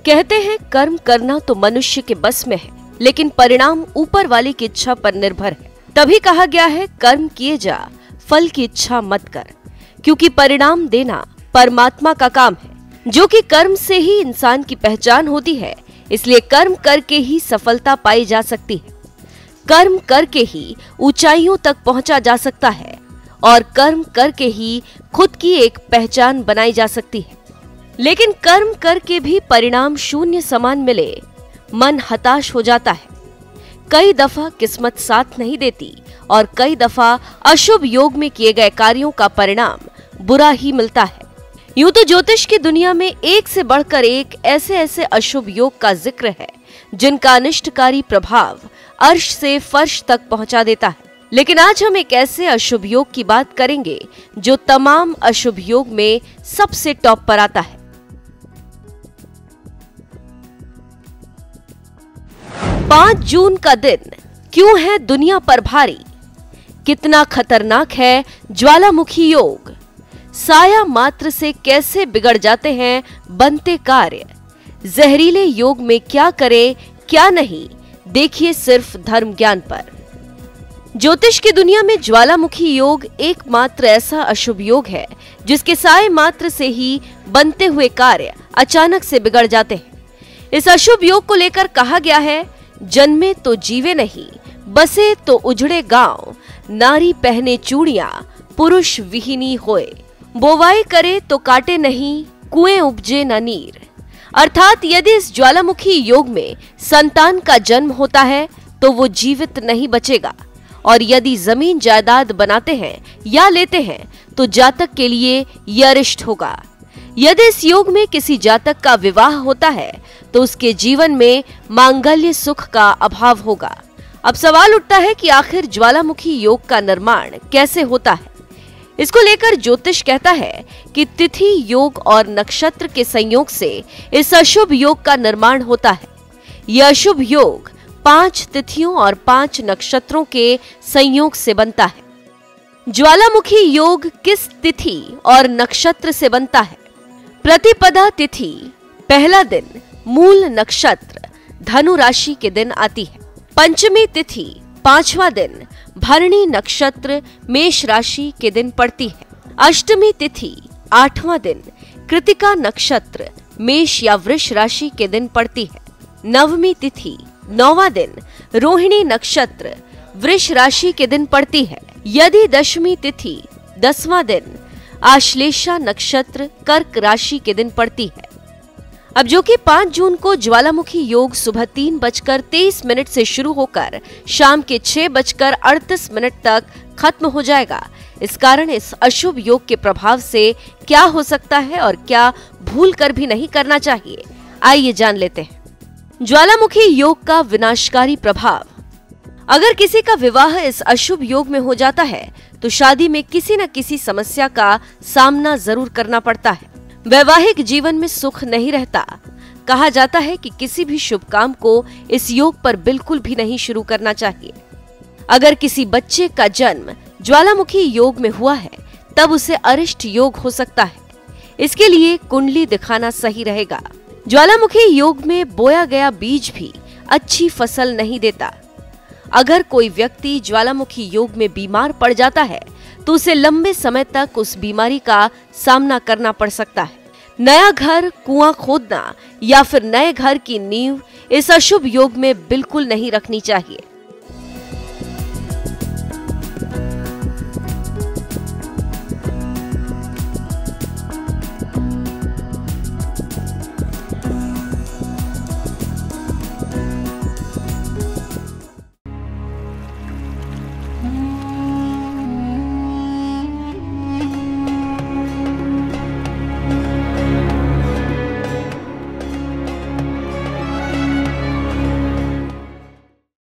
कहते हैं कर्म करना तो मनुष्य के बस में है, लेकिन परिणाम ऊपर वाले की इच्छा पर निर्भर है। तभी कहा गया है कर्म किए जा, फल की इच्छा मत कर, क्योंकि परिणाम देना परमात्मा का काम है, जो कि कर्म से ही इंसान की पहचान होती है। इसलिए कर्म करके ही सफलता पाई जा सकती है, कर्म करके ही ऊंचाइयों तक पहुंचा जा सकता है और कर्म करके ही खुद की एक पहचान बनाई जा सकती है। लेकिन कर्म करके भी परिणाम शून्य समान मिले, मन हताश हो जाता है। कई दफा किस्मत साथ नहीं देती और कई दफा अशुभ योग में किए गए कार्यों का परिणाम बुरा ही मिलता है। यूं तो ज्योतिष की दुनिया में एक से बढ़कर एक ऐसे ऐसे अशुभ योग का जिक्र है जिनका अनिष्टकारी प्रभाव अर्श से फर्श तक पहुंचा देता है। लेकिन आज हम एक ऐसे अशुभ योग की बात करेंगे जो तमाम अशुभ योग में सबसे टॉप पर आता है। 5 जून का दिन क्यों है दुनिया पर भारी? कितना खतरनाक है ज्वालामुखी योग? साया मात्र से कैसे बिगड़ जाते हैं बनते कार्य? जहरीले योग में क्या करें क्या नहीं, देखिए सिर्फ धर्म ज्ञान पर। ज्योतिष की दुनिया में ज्वालामुखी योग एकमात्र ऐसा अशुभ योग है जिसके साए मात्र से ही बनते हुए कार्य अचानक से बिगड़ जाते हैं। इस अशुभ योग को लेकर कहा गया है, जन्मे तो जीवे नहीं, बसे तो उजड़े गांव, नारी पहने चूड़ियां, पुरुष विहीनी होए, बोवाई करे तो काटे नहीं, कुएं उपजे न नीर। अर्थात यदि इस ज्वालामुखी योग में संतान का जन्म होता है तो वो जीवित नहीं बचेगा, और यदि जमीन जायदाद बनाते हैं या लेते हैं तो जातक के लिए यह अरिष्ट होगा। यदि इस योग में किसी जातक का विवाह होता है तो उसके जीवन में मांगल्य सुख का अभाव होगा। अब सवाल उठता है कि आखिर ज्वालामुखी योग का निर्माण कैसे होता है? इसको लेकर ज्योतिष कहता है कि तिथि योग और नक्षत्र के संयोग से इस अशुभ योग का निर्माण होता है। यह अशुभ योग 5 तिथियों और 5 नक्षत्रों के संयोग से बनता है। ज्वालामुखी योग किस तिथि और नक्षत्र से बनता है? प्रतिपदा तिथि पहला दिन मूल नक्षत्र धनु राशि के दिन आती है। पंचमी तिथि 5वां दिन भरणी नक्षत्र मेष राशि के दिन पड़ती है। अष्टमी तिथि 8वां दिन कृतिका नक्षत्र मेष या वृष राशि के दिन पड़ती है। नवमी तिथि 9वां दिन रोहिणी नक्षत्र वृष राशि के दिन पड़ती है। यदि दशमी तिथि 10वां दिन आश्लेषा नक्षत्र कर्क राशि के दिन पड़ती है। अब जो कि 5 जून को ज्वालामुखी योग सुबह 3:23 से शुरू होकर शाम के 6:38 तक खत्म हो जाएगा। इस कारण इस अशुभ योग के प्रभाव से क्या हो सकता है और क्या भूल कर भी नहीं करना चाहिए, आइए जान लेते हैं। ज्वालामुखी योग का विनाशकारी प्रभाव। अगर किसी का विवाह इस अशुभ योग में हो जाता है तो शादी में किसी न किसी समस्या का सामना जरूर करना पड़ता है। वैवाहिक जीवन में सुख नहीं रहता। कहा जाता है कि किसी भी शुभ काम को इस योग पर बिल्कुल भी नहीं शुरू करना चाहिए। अगर किसी बच्चे का जन्म ज्वालामुखी योग में हुआ है तब उसे अरिष्ट योग हो सकता है। इसके लिए कुंडली दिखाना सही रहेगा। ज्वालामुखी योग में बोया गया बीज भी अच्छी फसल नहीं देता। अगर कोई व्यक्ति ज्वालामुखी योग में बीमार पड़ जाता है तो उसे लंबे समय तक उस बीमारी का सामना करना पड़ सकता है। नया घर, कुआं खोदना या फिर नए घर की नींव इस अशुभ योग में बिल्कुल नहीं रखनी चाहिए।